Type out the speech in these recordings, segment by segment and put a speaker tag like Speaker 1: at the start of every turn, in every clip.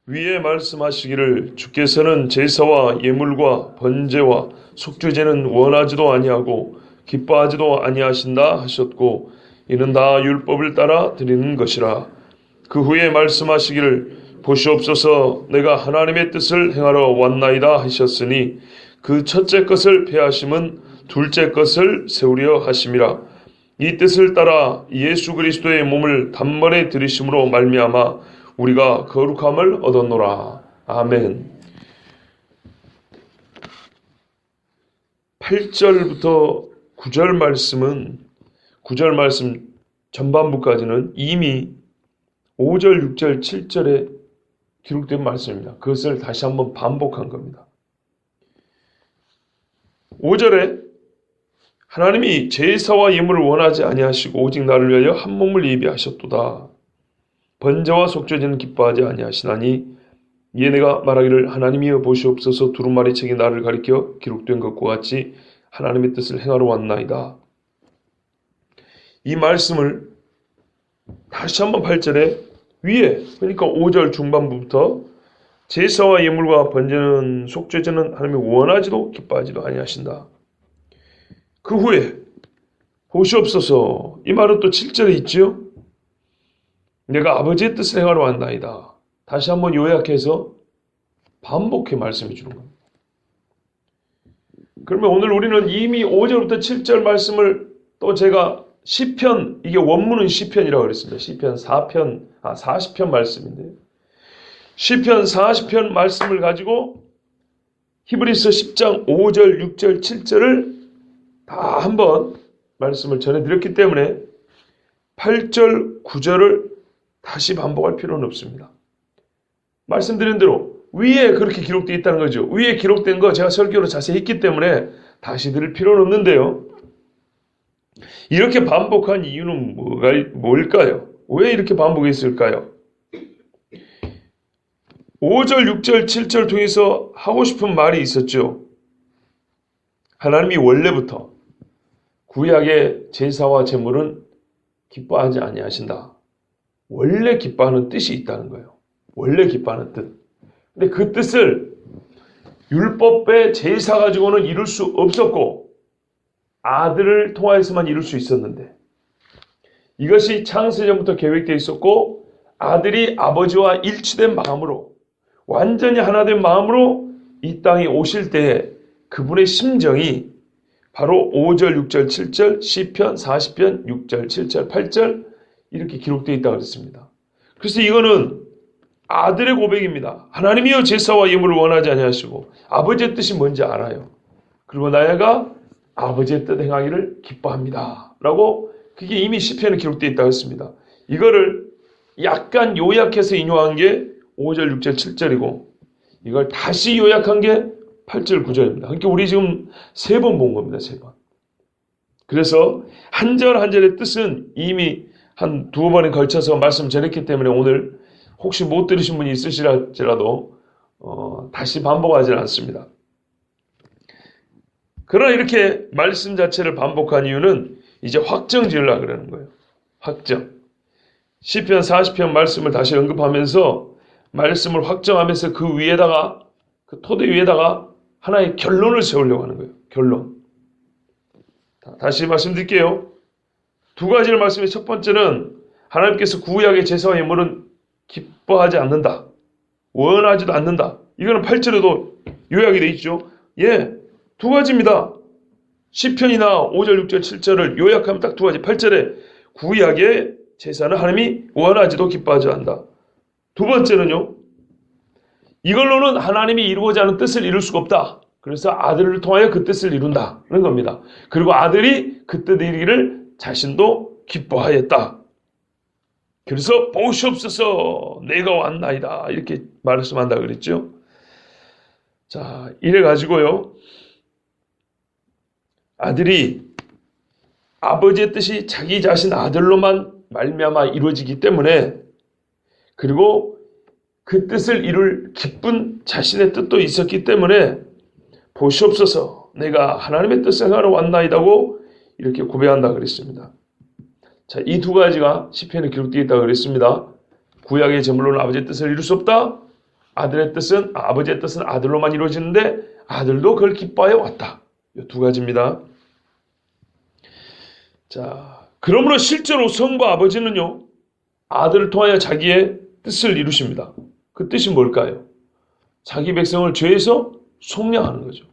Speaker 1: 위에 말씀하시기를 주께서는 제사와 예물과 번제와 속죄제는 원하지도 아니하고 기뻐하지도 아니하신다 하셨고 이는 다 율법을 따라 드리는 것이라. 그 후에 말씀하시기를 보시옵소서 내가 하나님의 뜻을 행하러 왔나이다 하셨으니 그 첫째 것을 폐하심은 둘째 것을 세우려 하심이라. 이 뜻을 따라 예수 그리스도의 몸을 단번에 들이심으로 말미암아 우리가 거룩함을 얻었노라. 아멘. 8절부터 9절 말씀은 9절 말씀 전반부까지는 이미 5절, 6절, 7절에 기록된 말씀입니다. 그것을 다시 한번 반복한 겁니다. 5절에 하나님이 제사와 예물을 원하지 아니하시고 오직 나를 위하여 한 몸을 예비하셨도다. 번제와 속죄제는 기뻐하지 아니하시나니 이에 내가 말하기를 하나님이여 보시옵소서 두루마리 책에 나를 가리켜 기록된 것과 같이 하나님의 뜻을 행하러 왔나이다. 이 말씀을 다시 한번 8절에 위에 그러니까 5절 중반부부터 제사와 예물과 번제는 속죄제는 하나님이 원하지도 기뻐하지도 아니하신다. 그 후에 보시옵소서 이 말은 또 7절에 있지요. 내가 아버지의 뜻을 행하러 왔나이다. 다시 한번 요약해서 반복해 말씀해 주는 겁니다. 그러면 오늘 우리는 이미 5절부터 7절 말씀을 또 제가 시편, 이게 원문은 시편이라고 그랬습니다. 시편 40편 말씀인데요. 시편 40편 말씀을 가지고 히브리서 10장 5절, 6절, 7절을 다 한번 말씀을 전해드렸기 때문에 8절, 9절을 다시 반복할 필요는 없습니다. 말씀드린 대로 위에 그렇게 기록되어 있다는 거죠. 위에 기록된 거 제가 설교로 자세히 했기 때문에 다시 들을 필요는 없는데요. 이렇게 반복한 이유는 뭘까요? 왜 이렇게 반복했을까요? 5절, 6절, 7절 통해서 하고 싶은 말이 있었죠. 하나님이 원래부터 구약의 제사와 제물은 기뻐하지 아니하신다. 원래 기뻐하는 뜻이 있다는 거예요. 원래 기뻐하는 뜻. 근데 그 뜻을 율법의 제사 가지고는 이룰 수 없었고 아들을 통하여서만 이룰 수 있었는데 이것이 창세전부터 계획되어 있었고 아들이 아버지와 일치된 마음으로 완전히 하나된 마음으로 이 땅에 오실 때에 그분의 심정이 바로 5절, 6절, 7절, 시편, 40편, 6절, 7절, 8절 이렇게 기록되어 있다고 했습니다. 그래서 이거는 아들의 고백입니다. 하나님이여 제사와 예물을 원하지 아니하시고 아버지의 뜻이 뭔지 알아요. 그리고 나야가 아버지의 뜻 행하기를 기뻐합니다. 라고 그게 이미 시편에 기록되어 있다고 했습니다. 이거를 약간 요약해서 인용한 게 5절, 6절, 7절이고 이걸 다시 요약한 게 8절, 9절입니다. 그러니까 우리 지금 3번 본 겁니다. 3번. 그래서 한 절 한 절의 뜻은 이미 한 2번에 걸쳐서 말씀 전했기 때문에 오늘 혹시 못 들으신 분이 있으시라도 다시 반복하지는 않습니다. 그러나 이렇게 말씀 자체를 반복한 이유는 이제 확정 지으려고 그러는 거예요. 확정. 시편 40편 말씀을 다시 언급하면서 말씀을 확정하면서 그 위에다가 그 토대 위에다가 하나의 결론을 세우려고 하는 거예요. 결론. 다시 말씀드릴게요. 2가지를 말씀해 첫 번째는 하나님께서 구약의 제사와 예물은 기뻐하지 않는다. 원하지도 않는다. 이거는 8절에도 요약이 되어 있죠. 예, 2가지입니다. 시편이나 5절, 6절, 7절을 요약하면 딱 2가지. 8절에 구약의 제사는 하나님이 원하지도 기뻐하지 않는다. 2번째는요. 이걸로는 하나님이 이루고자 하는 뜻을 이룰 수가 없다. 그래서 아들을 통하여 그 뜻을 이룬다는 겁니다. 그리고 아들이 그 뜻 이루기를 자신도 기뻐하였다. 그래서 보시옵소서 내가 왔나이다. 이렇게 말씀한다 그랬죠. 자, 이래가지고요. 아들이 아버지의 뜻이 자기 자신 아들로만 말미암아 이루어지기 때문에 그리고 그 뜻을 이룰 기쁜 자신의 뜻도 있었기 때문에 보시옵소서 내가 하나님의 뜻을 행하러 왔나이다고 이렇게 고백한다 그랬습니다. 자, 이 2가지가 시편에 기록되어 있다고 그랬습니다. 구약의 제물로는 아버지의 뜻을 이룰 수 없다. 아버지의 뜻은 아들로만 이루어지는데 아들도 그걸 기뻐하여 왔다. 이 두 가지입니다. 자, 그러므로 실제로 성부 아버지는요, 아들을 통하여 자기의 뜻을 이루십니다. 그 뜻이 뭘까요? 자기 백성을 죄에서 속량하는 거죠.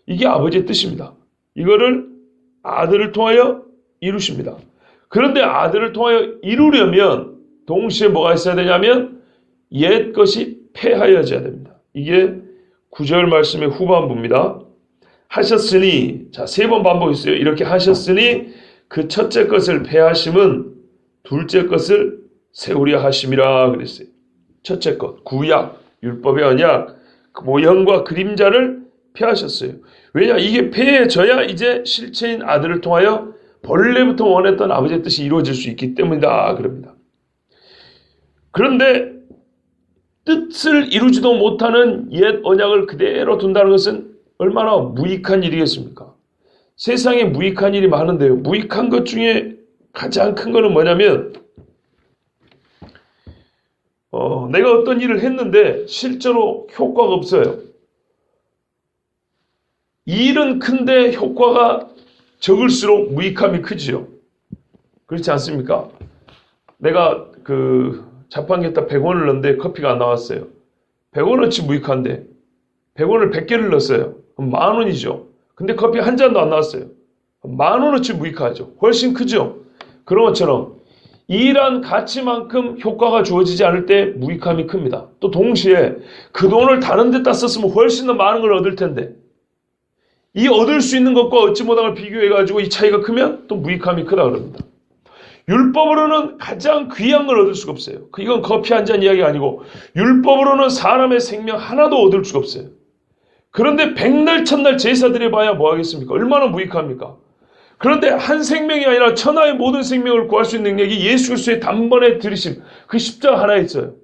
Speaker 1: 이게 아버지의 뜻입니다. 이거를 아들을 통하여 이루십니다. 그런데 아들을 통하여 이루려면 동시에 뭐가 있어야 되냐면 옛 것이 폐하여져야 됩니다. 이게 9절 말씀의 후반부입니다. 하셨으니, 자, 3번 반복했어요. 이렇게 하셨으니 그 첫째 것을 폐하심은 둘째 것을 세우려 하심이라 그랬어요. 첫째 것, 구약, 율법의 언약, 그 모형과 그림자를 폐하셨어요. 왜냐? 이게 폐해져야 이제 실체인 아들을 통하여 본래부터 원했던 아버지의 뜻이 이루어질 수 있기 때문이다. 그럽니다. 그런데 뜻을 이루지도 못하는 옛 언약을 그대로 둔다는 것은 얼마나 무익한 일이겠습니까? 세상에 무익한 일이 많은데요. 무익한 것 중에 가장 큰 거는 뭐냐면 내가 어떤 일을 했는데 실제로 효과가 없어요. 일은 큰데 효과가 적을수록 무익함이 크지요. 그렇지 않습니까? 내가 자판기에다 100원을 넣었는데 커피가 안 나왔어요. 100원어치 무익한데 100원을 100개를 넣었어요. 그럼 10,000원이죠. 근데 커피 한 잔도 안 나왔어요. 10,000원어치 무익하죠. 훨씬 크죠. 그런 것처럼 일한 가치만큼 효과가 주어지지 않을 때 무익함이 큽니다. 또 동시에 그 돈을 다른 데다 썼으면 훨씬 더 많은 걸 얻을 텐데 이 얻을 수 있는 것과 얻지 못한 걸 비교해가지고 이 차이가 크면 또 무익함이 크다 그럽니다. 율법으로는 가장 귀한 걸 얻을 수가 없어요. 이건 커피 한 잔 이야기가 아니고 율법으로는 사람의 생명 하나도 얻을 수가 없어요. 그런데 백날 천날 제사 드려봐야 뭐 하겠습니까? 얼마나 무익합니까? 그런데 한 생명이 아니라 천하의 모든 생명을 구할 수 있는 능력이 예수 그리스도의 단번에 들이심, 그 십자가 하나에 있어요.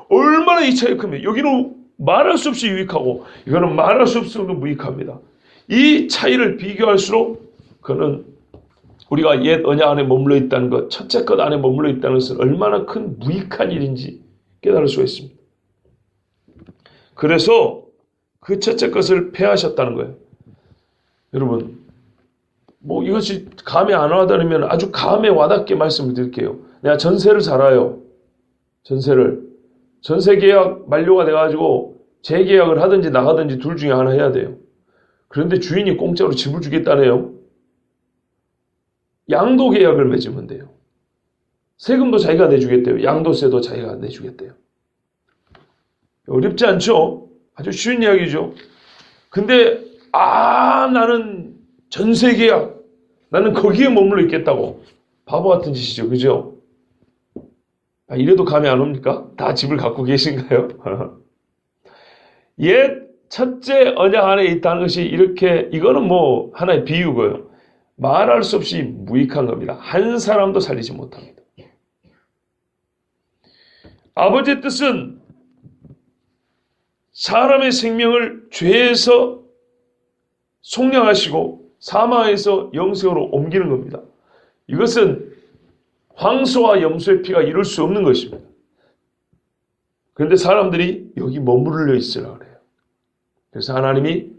Speaker 1: 얼마나 이 차이가 크면 여기는 말할 수 없이 유익하고 이거는 말할 수 없을 정도로 무익합니다. 이 차이를 비교할수록 그는 우리가 옛 언약 안에 머물러 있다는 것, 첫째 것 안에 머물러 있다는 것은 얼마나 큰 무익한 일인지 깨달을 수가 있습니다. 그래서 그 첫째 것을 폐하셨다는 거예요. 여러분, 이것이 감에 안 와닿으면 아주 감에 와닿게 말씀을 드릴게요. 내가 전세를 살아요. 전세 계약 만료가 돼가지고 재계약을 하든지 나가든지 둘 중에 하나 해야 돼요. 그런데 주인이 공짜로 집을 주겠다네요. 양도 계약을 맺으면 돼요. 세금도 자기가 내주겠대요. 양도세도 자기가 내주겠대요. 어렵지 않죠? 아주 쉬운 이야기죠. 근데 나는 전세 계약, 나는 거기에 머물러 있겠다고. 바보 같은 짓이죠. 그죠? 이래도 감이 안 옵니까? 다 집을 갖고 계신가요? 옛 첫째 언약 안에 있다는 것이 이거는 하나의 비유고요. 말할 수 없이 무익한 겁니다. 한 사람도 살리지 못합니다. 아버지의 뜻은 사람의 생명을 죄에서 속량하시고 사망에서 영생으로 옮기는 겁니다. 이것은 황소와 염소의 피가 이룰 수 없는 것입니다. 그런데 사람들이 여기 머무르려 있으라 그래요. 그래서 하나님이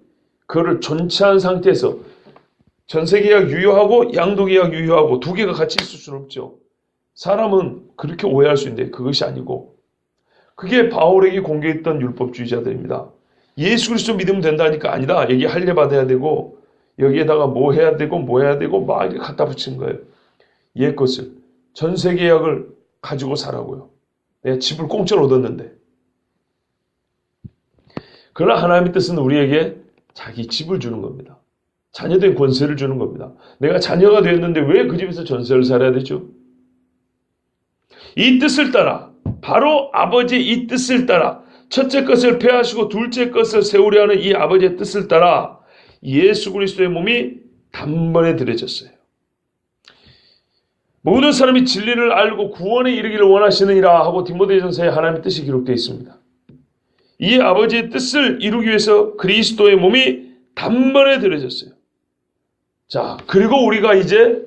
Speaker 1: 그거를 존치한 상태에서 전세계약 유효하고 양도계약 유효하고 두 개가 같이 있을 수는 없죠. 사람은 그렇게 오해할 수 있는데 그것이 아니고 그게 바울에게 공개했던 율법주의자들입니다. 예수 그리스도 믿으면 된다니까 아니라 여기 할례 받아야 되고 여기에다가 뭐 해야 되고 뭐 해야 되고 막 이렇게 갖다 붙인 거예요. 옛 것을 전세계약을 가지고 살라고요. 내가 집을 공짜로 얻었는데. 그러나 하나님의 뜻은 우리에게 자기 집을 주는 겁니다. 자녀된 권세를 주는 겁니다. 내가 자녀가 되었는데 왜 그 집에서 전세를 살아야 되죠? 이 뜻을 따라, 바로 아버지의 이 뜻을 따라 첫째 것을 폐하시고 둘째 것을 세우려 하는 이 아버지의 뜻을 따라 예수 그리스도의 몸이 단번에 들여졌어요. 모든 사람이 진리를 알고 구원에 이르기를 원하시느니라 하고 디모데전서에 하나님의 뜻이 기록되어 있습니다. 이 아버지의 뜻을 이루기 위해서 그리스도의 몸이 단번에 들여졌어요. 자, 그리고 우리가 이제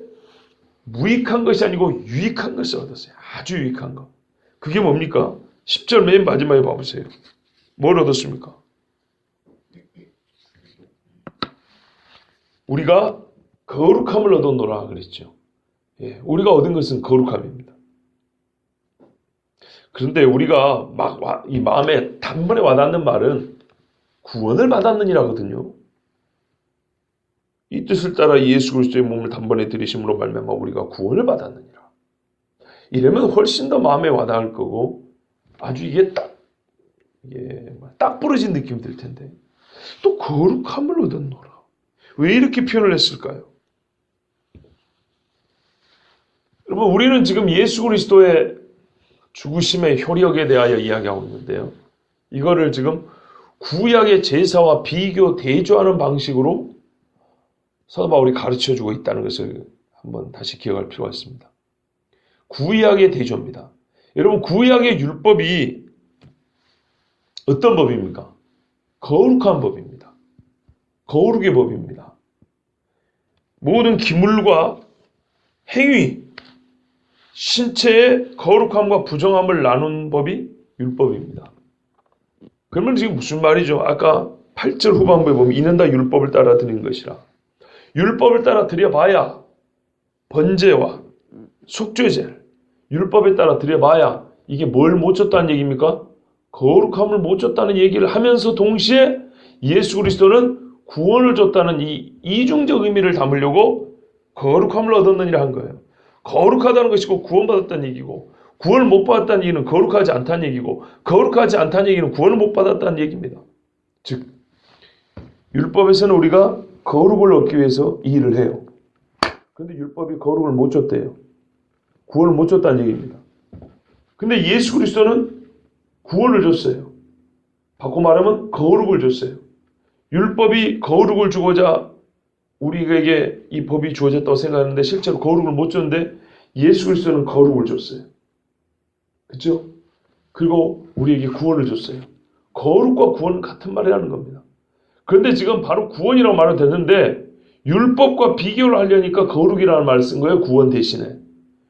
Speaker 1: 무익한 것이 아니고 유익한 것을 얻었어요. 아주 유익한 것. 그게 뭡니까? 10절 맨 마지막에 봐보세요. 뭘 얻었습니까? 우리가 거룩함을 얻었노라 그랬죠. 예, 우리가 얻은 것은 거룩함입니다. 그런데 우리가 이 마음에 단번에 와닿는 말은 구원을 받았느니라거든요. 이 뜻을 따라 예수 그리스도의 몸을 단번에 들이심으로 말미암아 우리가 구원을 받았느니라. 이러면 훨씬 더 마음에 와닿을 거고 아주 이게 딱 부러진 느낌이 들 텐데 또 거룩함을 얻었노라. 왜 이렇게 표현을 했을까요? 여러분, 우리는 지금 예수 그리스도의 죽으심의 효력에 대하여 이야기하고 있는데요. 이거를 지금 구약의 제사와 비교 대조하는 방식으로 사도 바울이 가르쳐주고 있다는 것을 한번 다시 기억할 필요가 있습니다. 구약의 대조입니다. 여러분, 구약의 율법이 어떤 법입니까? 거룩한 법입니다. 거룩의 법입니다. 모든 기물과 행위, 신체의 거룩함과 부정함을 나눈 법이 율법입니다. 그러면 지금 무슨 말이죠? 아까 8절 후반부에 보면 이는 다 율법을 따라 드린 것이라. 율법을 따라 드려봐야 번제와 속죄제를 율법에 따라 드려봐야 이게 뭘 못 줬다는 얘기입니까? 거룩함을 못 줬다는 얘기를 하면서 동시에 예수 그리스도는 구원을 줬다는 이 이중적 의미를 담으려고 거룩함을 얻었느니라 한 거예요. 거룩하다는 것이고 구원받았다는 얘기고 구원을 못 받았다는 얘기는 거룩하지 않다는 얘기고 거룩하지 않다는 얘기는 구원을 못 받았다는 얘기입니다. 즉 율법에서는 우리가 거룩을 얻기 위해서 이 일을 해요. 그런데 율법이 거룩을 못 줬대요. 구원을 못 줬다는 얘기입니다. 근데 예수 그리스도는 구원을 줬어요. 바꿔 말하면 거룩을 줬어요. 율법이 거룩을 주고자 우리에게 이 법이 주어졌다고 생각하는데 실제로 거룩을 못 줬는데 예수 그리스도는 거룩을 줬어요. 그렇죠? 그리고 우리에게 구원을 줬어요. 거룩과 구원은 같은 말을 하는 겁니다. 그런데 지금 바로 구원이라고 말은 됐는데 율법과 비교를 하려니까 거룩이라는 말을 쓴 거예요. 구원 대신에.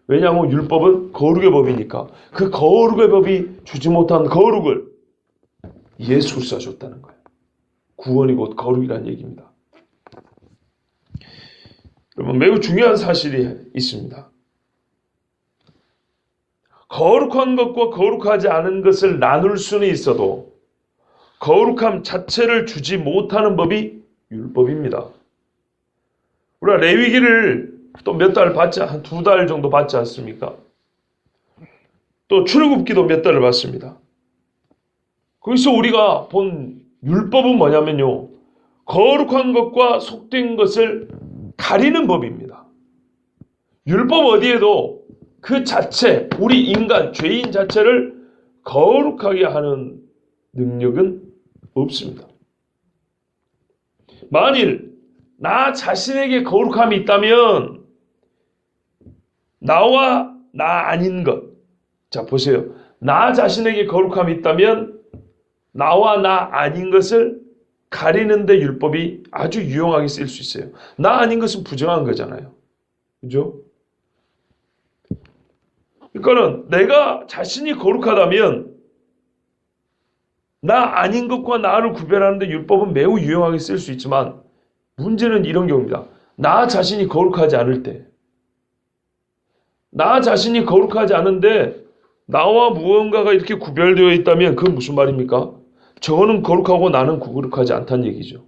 Speaker 1: 왜냐하면 율법은 거룩의 법이니까 그 거룩의 법이 주지 못한 거룩을 예수 그리스도가 줬다는 거예요. 구원이 곧 거룩이라는 얘기입니다. 여러분, 매우 중요한 사실이 있습니다. 거룩한 것과 거룩하지 않은 것을 나눌 수는 있어도 거룩함 자체를 주지 못하는 법이 율법입니다. 우리가 레위기를 또 몇 달 받지, 한 2달 정도 받지 않습니까? 또 출애굽기도 몇 달을 받습니다. 거기서 우리가 본 율법은 뭐냐면요. 거룩한 것과 속된 것을 가리는 법입니다. 율법 어디에도 그 자체, 우리 인간, 죄인 자체를 거룩하게 하는 능력은 없습니다. 만일 나 자신에게 거룩함이 있다면 나와 나 아닌 것. 자, 보세요. 나 자신에게 거룩함이 있다면 나와 나 아닌 것을 가리는데 율법이 아주 유용하게 쓰일 수 있어요. 나 아닌 것은 부정한 거잖아요. 그죠? 그러니까는 내가 자신이 거룩하다면 나 아닌 것과 나를 구별하는데 율법은 매우 유용하게 쓸 수 있지만 문제는 이런 경우입니다. 나 자신이 거룩하지 않을 때, 나 자신이 거룩하지 않은데 나와 무언가가 이렇게 구별되어 있다면 그건 무슨 말입니까? 저거는 거룩하고 나는 거룩하지 않다는 얘기죠.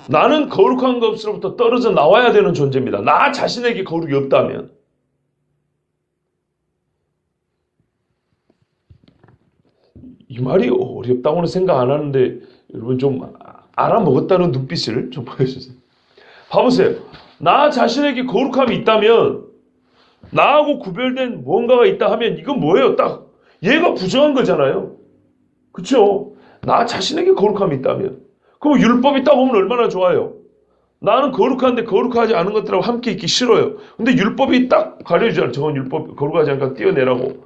Speaker 1: 나는 거룩한 것으로부터 떨어져 나와야 되는 존재입니다. 나 자신에게 거룩이 없다면. 이 말이 어렵다고는 생각 안 하는데 여러분 좀 알아먹었다는 눈빛을 좀 보여주세요. 봐보세요. 나 자신에게 거룩함이 있다면 나하고 구별된 무언가가 있다 하면 이건 뭐예요? 딱 얘가 부정한 거잖아요. 그렇죠? 나 자신에게 거룩함이 있다면 그럼 율법이 딱 오면 얼마나 좋아요. 나는 거룩한데 거룩하지 않은 것들하고 함께 있기 싫어요. 근데 율법이 딱 가려주잖아요. 저건 율법 거룩하지 않으니까 떼어내라고.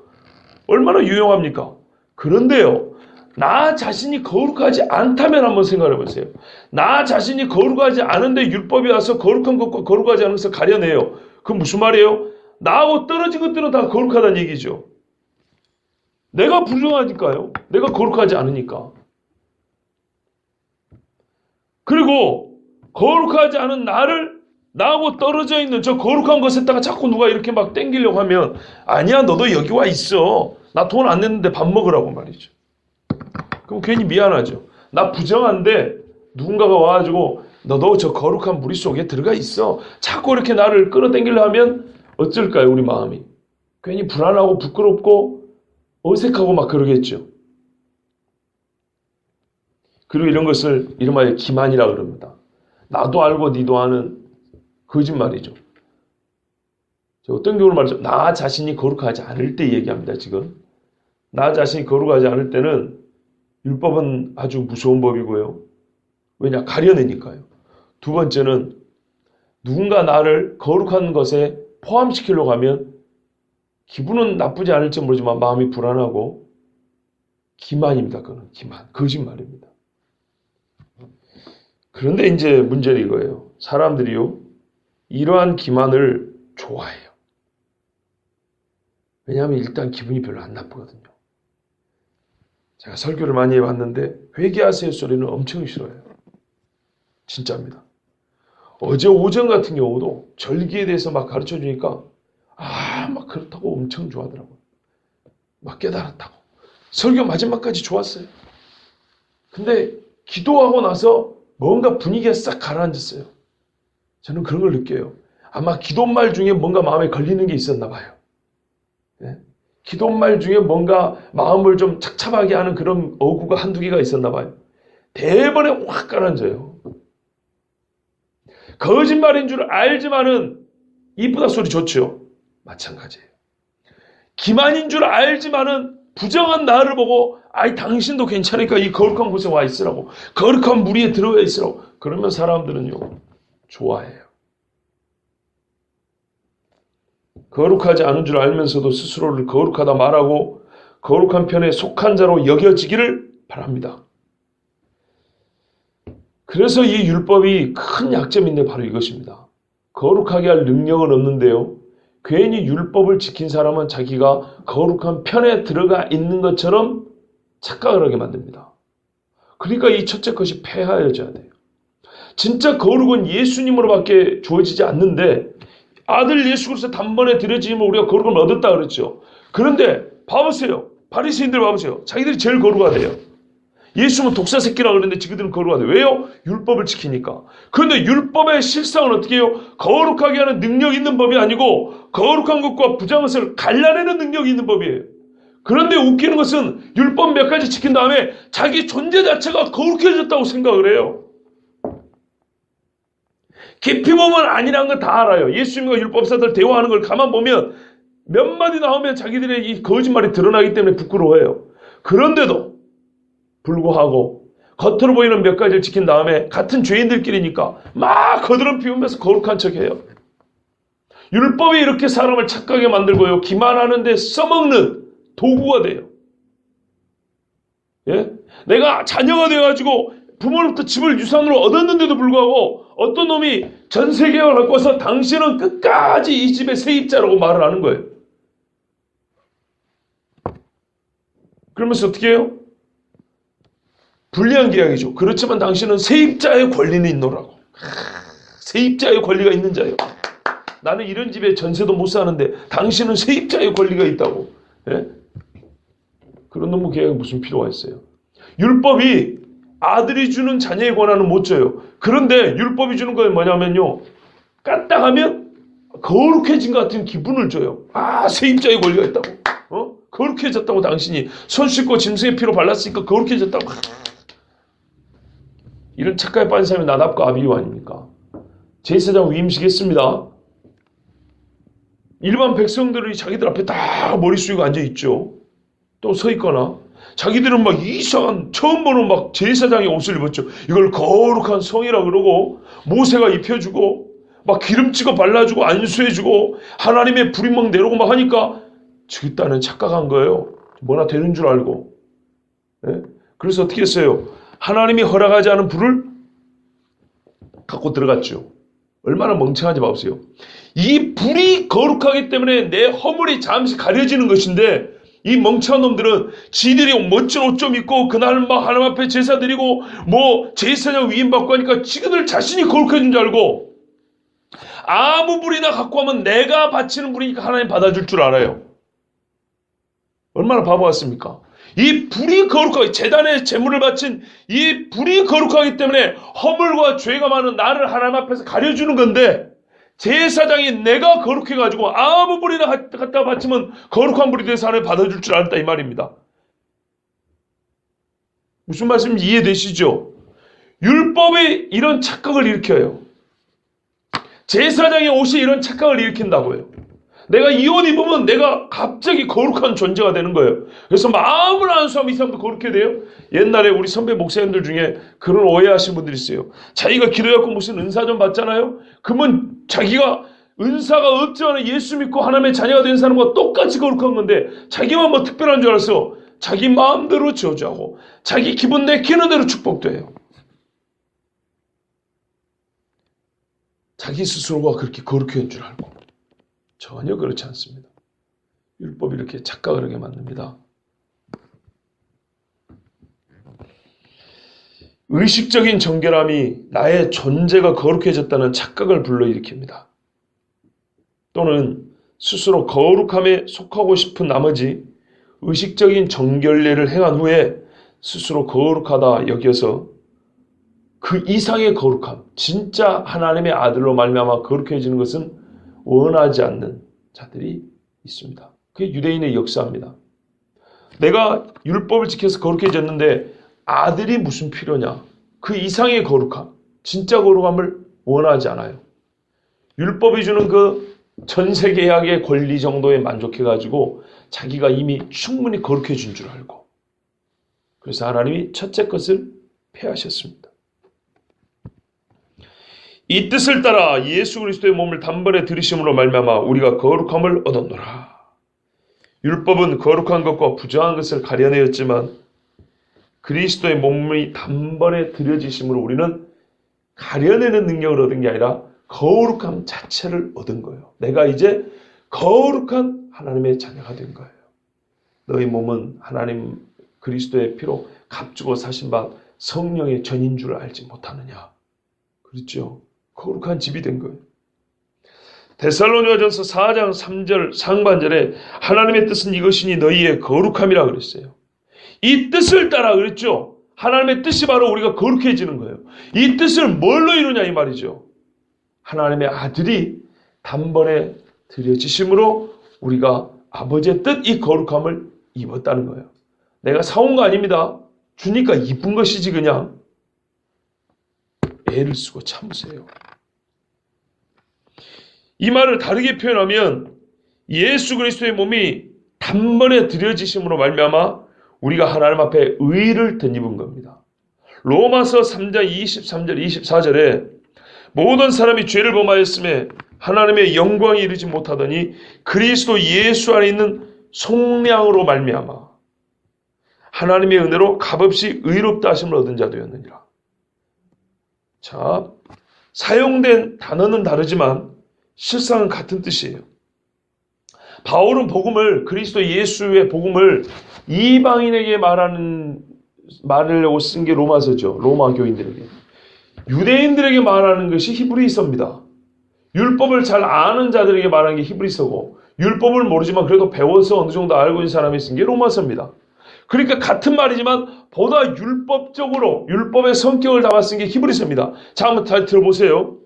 Speaker 1: 얼마나 유용합니까? 그런데요. 나 자신이 거룩하지 않다면 한번 생각해 보세요. 나 자신이 거룩하지 않은데 율법이 와서 거룩한 것과 거룩하지 않은 것을 가려내요. 그건 무슨 말이에요? 나하고 떨어진 것들은 다 거룩하다는 얘기죠. 내가 부정하니까요. 내가 거룩하지 않으니까. 그리고 거룩하지 않은 나하고 떨어져 있는 저 거룩한 것에다가 자꾸 누가 이렇게 막 땡기려고 하면 아니야, 너도 여기 와 있어. 나 돈 안 냈는데 밥 먹으라고 말이죠. 그럼 괜히 미안하죠. 나 부정한데 누군가가 와가지고 너도 저 거룩한 무리 속에 들어가 있어. 자꾸 이렇게 나를 끌어당기려 하면 어쩔까요, 우리 마음이? 괜히 불안하고 부끄럽고 어색하고 막 그러겠죠. 그리고 이런 것을 이름하여 기만이라 그럽니다. 나도 알고 니도 아는 거짓말이죠. 어떤 경우를 말하죠? 나 자신이 거룩하지 않을 때 얘기합니다, 지금. 나 자신이 거룩하지 않을 때는 율법은 아주 무서운 법이고요. 왜냐? 가려내니까요. 두 번째는 누군가 나를 거룩한 것에 포함시키려고 하면 기분은 나쁘지 않을지 모르지만 마음이 불안하고 기만입니다. 그건 기만, 거짓말입니다. 그런데 이제 문제는 이거예요. 사람들이요, 이러한 기만을 좋아해요. 왜냐하면 일단 기분이 별로 안 나쁘거든요. 제가 설교를 많이 해봤는데 회개하세요 소리는 엄청 싫어해요. 진짜입니다. 어제 오전 같은 경우도 절기에 대해서 막 가르쳐 주니까 막 그렇다고 엄청 좋아하더라고요. 막 깨달았다고. 설교 마지막까지 좋았어요. 근데 기도하고 나서 뭔가 분위기가 싹 가라앉았어요. 저는 그런 걸 느껴요. 아마 기도말 중에 뭔가 마음에 걸리는 게 있었나 봐요. 네? 기도말 중에 뭔가 마음을 좀 착잡하게 하는 그런 어구가 한두 개가 있었나 봐요. 대번에 확 가라앉아요. 거짓말인 줄 알지만은 이쁘다 소리 좋죠. 마찬가지예요. 기만인 줄 알지만은 부정한 나를 보고 당신도 괜찮으니까 이 거룩한 곳에 와 있으라고, 거룩한 무리에 들어와 있으라고, 그러면 사람들은요 좋아해요. 거룩하지 않은 줄 알면서도 스스로를 거룩하다 말하고 거룩한 편에 속한 자로 여겨지기를 바랍니다. 그래서 이 율법이 큰 약점인데 바로 이것입니다. 거룩하게 할 능력은 없는데요, 괜히 율법을 지킨 사람은 자기가 거룩한 편에 들어가 있는 것처럼 착각을 하게 만듭니다. 그러니까 이 첫째 것이 폐하여져야 돼요. 진짜 거룩은 예수님으로밖에 주어지지 않는데 아들 예수 그리스도 단번에 드려지면 우리가 거룩을 얻었다 그랬죠. 그런데 봐보세요. 바리새인들 봐보세요. 자기들이 제일 거룩하대요. 예수는 독사 새끼라 그랬는데 지그들은 거룩하대요. 왜요? 율법을 지키니까. 그런데 율법의 실상은 어떻게 해요? 거룩하게 하는 능력이 있는 법이 아니고 거룩한 것과 부정한 것을 갈라내는 능력이 있는 법이에요. 그런데 웃기는 것은 율법 몇 가지 지킨 다음에 자기 존재 자체가 거룩해졌다고 생각을 해요. 깊이 보면 아니란 건 다 알아요. 예수님과 율법사들 대화하는 걸 가만 보면 몇 마디 나오면 자기들의 이 거짓말이 드러나기 때문에 부끄러워해요. 그런데도 불구하고 겉으로 보이는 몇 가지를 지킨 다음에 같은 죄인들끼리니까 막 거드름 피우면서 거룩한 척해요. 율법이 이렇게 사람을 착하게 만들고요, 기만하는 데 써먹는 도구가 돼요. 예? 내가 자녀가 되어가지고 부모로부터 집을 유산으로 얻었는데도 불구하고 어떤 놈이 전세 계약을 갖고 와서 당신은 끝까지 이 집의 세입자라고 말을 하는 거예요. 그러면서 어떻게 해요? 불리한 계약이죠. 그렇지만 당신은 세입자의 권리는 있노라고. 세입자의 권리가 있는 자예요. 나는 이런 집에 전세도 못 사는데 당신은 세입자의 권리가 있다고. 예? 그런 놈의 계약이 무슨 필요가 있어요? 율법이 아들이 주는 자녀의 권한은 못 줘요. 그런데 율법이 주는 건 뭐냐면요, 까딱하면 거룩해진 것 같은 기분을 줘요. 세입자의 권리가 있다고. 거룩해졌다고. 당신이 손 씻고 짐승의 피로 발랐으니까 거룩해졌다고. 이런 착각에 빠진 사람이 나답과 아비유 아닙니까? 제사장 위임시켰습니다. 일반 백성들이 자기들 앞에 다 머리 숙이고 앉아있죠. 또 서 있거나 자기들은 막 이상한 처음 보는 막 제사장의 옷을 입었죠. 이걸 거룩한 성이라 그러고 모세가 입혀주고 막 기름찍어 발라주고 안수해주고 하나님의 불이 막 내려오고 막 하니까 저기 딴은 착각한 거예요. 뭐나 되는 줄 알고. 예? 그래서 어떻게 했어요? 하나님이 허락하지 않은 불을 갖고 들어갔죠. 얼마나 멍청한지 봐보세요. 이 불이 거룩하기 때문에 내 허물이 잠시 가려지는 것인데 이 멍청한 놈들은 지들이 멋진 옷 좀 입고 그날 막 하나님 앞에 제사 드리고 뭐 제사장 위임받고 하니까 지그들 자신이 거룩해진 줄 알고 아무 불이나 갖고 하면 내가 바치는 불이니까 하나님 받아줄 줄 알아요. 얼마나 바보 같습니까? 이 불이 거룩하게 제단에 제물을 바친 이 불이 거룩하기 때문에 허물과 죄가 많은 나를 하나님 앞에서 가려주는 건데 제사장이 내가 거룩해가지고 아무 불이나 갖다 바치면 거룩한 불이 돼서 하나님 받아줄 줄 알았다 이 말입니다. 무슨 말씀인지 이해되시죠? 율법이 이런 착각을 일으켜요. 제사장의 옷이 이런 착각을 일으킨다고요. 내가 이 옷 입으면 내가 갑자기 거룩한 존재가 되는 거예요. 그래서 마음을 안수하면 이 사람도 거룩해 돼요. 옛날에 우리 선배 목사님들 중에 그런 오해하신 분들이 있어요. 자기가 기도해갖고 무슨 은사 좀 받잖아요. 그러면 자기가 은사가 없지만 예수 믿고 하나님의 자녀가 된 사람과 똑같이 거룩한 건데 자기만 뭐 특별한 줄 알았어. 자기 마음대로 저주하고 자기 기분 내키는 대로 축복돼요. 자기 스스로가 그렇게 거룩해 온 줄 알고 전혀 그렇지 않습니다. 율법이 이렇게 착각을 하게 만듭니다. 의식적인 정결함이 나의 존재가 거룩해졌다는 착각을 불러일으킵니다. 또는 스스로 거룩함에 속하고 싶은 나머지 의식적인 정결례를 행한 후에 스스로 거룩하다 여겨서 그 이상의 거룩함, 진짜 하나님의 아들로 말미암아 거룩해지는 것은 원하지 않는 자들이 있습니다. 그게 유대인의 역사입니다. 내가 율법을 지켜서 거룩해졌는데 아들이 무슨 필요냐? 그 이상의 거룩함, 진짜 거룩함을 원하지 않아요. 율법이 주는 그 전세계약의 권리 정도에 만족해가지고 자기가 이미 충분히 거룩해진 줄 알고 그래서 하나님이 첫째 것을 폐하셨습니다. 이 뜻을 따라 예수 그리스도의 몸을 단번에 들이심으로 말미암아 우리가 거룩함을 얻었노라. 율법은 거룩한 것과 부정한 것을 가려내었지만 그리스도의 몸이 단번에 들여지심으로 우리는 가려내는 능력을 얻은 게 아니라 거룩함 자체를 얻은 거예요. 내가 이제 거룩한 하나님의 자녀가 된 거예요. 너희 몸은 하나님 그리스도의 피로 값주고 사신 바 성령의 전인 줄 알지 못하느냐. 그렇죠. 거룩한 집이 된 거예요. 데살로니가전서 4장 3절 상반절에 하나님의 뜻은 이것이니 너희의 거룩함이라 그랬어요. 이 뜻을 따라 그랬죠. 하나님의 뜻이 바로 우리가 거룩해지는 거예요. 이 뜻을 뭘로 이루냐 이 말이죠. 하나님의 아들이 단번에 들여지심으로 우리가 아버지의 뜻 이 거룩함을 입었다는 거예요. 내가 사온 거 아닙니다. 주니까 이쁜 것이지 그냥. 애를 쓰고 참으세요. 이 말을 다르게 표현하면 예수 그리스도의 몸이 단번에 들여지심으로 말미암아 우리가 하나님 앞에 의를 덧입은 겁니다. 로마서 3장 23절 24절에 모든 사람이 죄를 범하였음에 하나님의 영광에 이르지 못하더니 그리스도 예수 안에 있는 속량으로 말미암아 하나님의 은혜로 값없이 의롭다 하심을 얻은 자 되었느니라. 자, 사용된 단어는 다르지만 실상은 같은 뜻이에요. 바울은 복음을 그리스도 예수의 복음을 이방인에게 말하려고 쓴 게 로마서죠. 로마 교인들에게. 유대인들에게 말하는 것이 히브리서입니다. 율법을 잘 아는 자들에게 말하는 게 히브리서고 율법을 모르지만 그래도 배워서 어느 정도 알고 있는 사람이 쓴 게 로마서입니다. 그러니까 같은 말이지만 보다 율법적으로 율법의 성격을 담아 쓴 게 히브리서입니다. 자, 한번 잘 들어보세요.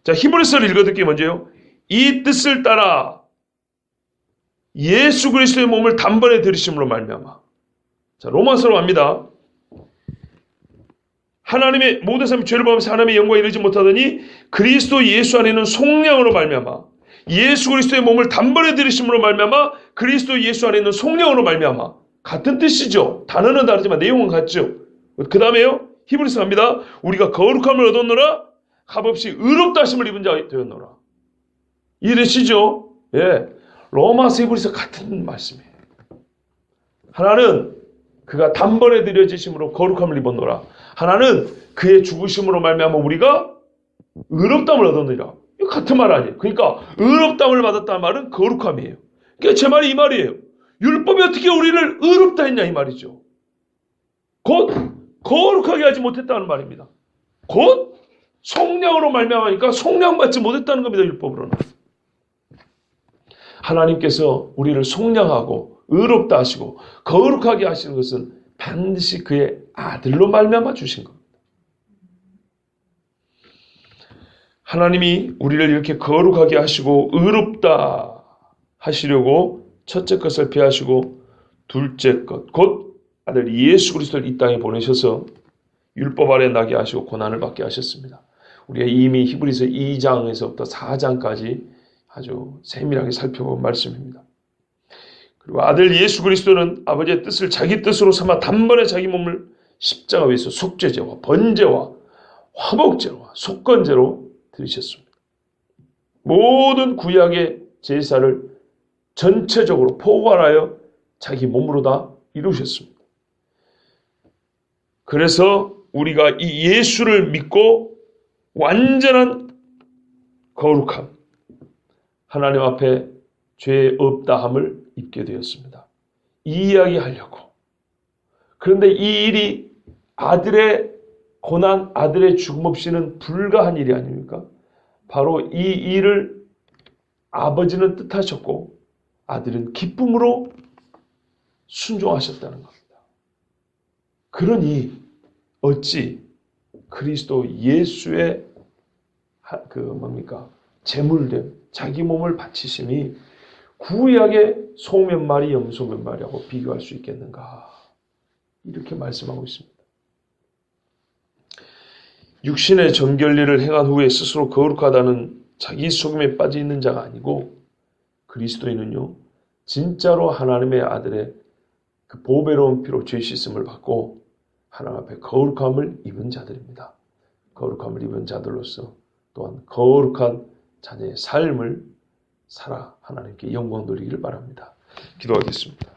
Speaker 1: 자, 히브리서를 읽어드릴게요. 먼저요. 이 뜻을 따라 예수 그리스도의 몸을 단번에 들이심으로 말미암아. 자, 로마서로 갑니다. 하나님의 모든 사람이 죄를 범하면서 하나님의 영광에 이르지 못하더니 그리스도 예수 안에는 속량으로 말미암아 예수 그리스도의 몸을 단번에 들이심으로 말미암아 그리스도 예수 안에 있는 속량으로 말미암아. 같은 뜻이죠. 단어는 다르지만 내용은 같죠. 그 다음에요. 히브리서 갑니다. 우리가 거룩함을 얻었노라 값없이 의롭다 하심을 입은 자 되었노라. 이해되시죠? 예. 로마서 히브리서 같은 말씀이에요. 하나는 그가 단번에 들여지심으로 거룩함을 입었노라. 하나는 그의 죽으심으로 말미암아 우리가 의롭담을 얻었느니라. 이거 같은 말 아니에요. 그러니까 의롭담을 받았다는 말은 거룩함이에요. 그러니까 제 말이 이 말이에요. 율법이 어떻게 우리를 의롭다 했냐 이 말이죠. 곧 거룩하게 하지 못했다는 말입니다. 곧 속량으로 말미암으니까 속량받지 못했다는 겁니다. 율법으로는. 하나님께서 우리를 속량하고 의롭다 하시고 거룩하게 하시는 것은 반드시 그의 아들로 말미암아 주신 겁니다. 하나님이 우리를 이렇게 거룩하게 하시고 의롭다 하시려고 첫째 것을 피하시고 둘째 것, 곧 아들 예수 그리스도를 이 땅에 보내셔서 율법 아래 나게 하시고 고난을 받게 하셨습니다. 우리가 이미 히브리서 2장에서부터 4장까지 아주 세밀하게 살펴본 말씀입니다. 그리고 아들 예수 그리스도는 아버지의 뜻을 자기 뜻으로 삼아 단번에 자기 몸을 십자가 위에서 속죄제와 번제와 화목제와 속건제로 드리셨습니다. 모든 구약의 제사를 전체적으로 포괄하여 자기 몸으로 다 이루셨습니다. 그래서 우리가 이 예수를 믿고 완전한 거룩함, 하나님 앞에 죄 없다함을 입게 되었습니다. 이 이야기 하려고. 그런데 이 일이 아들의 고난, 아들의 죽음 없이는 불가한 일이 아닙니까? 바로 이 일을 아버지는 뜻하셨고 아들은 기쁨으로 순종하셨다는 겁니다. 그러니 어찌 그리스도 예수의 제물된 자기 몸을 바치심이 구약의 소면말이 염소면말이라고 비교할 수 있겠는가? 이렇게 말씀하고 있습니다. 육신의 정결리를 행한 후에 스스로 거룩하다는 자기 속임에 빠져 있는 자가 아니고 그리스도인은요 진짜로 하나님의 아들의 그 보배로운 피로 죄 씻음을 받고 하나님 앞에 거룩함을 입은 자들입니다. 거룩함을 입은 자들로서 또한 거룩한 자녀의 삶을 살아 하나님께 영광 돌리기를 바랍니다. 기도하겠습니다.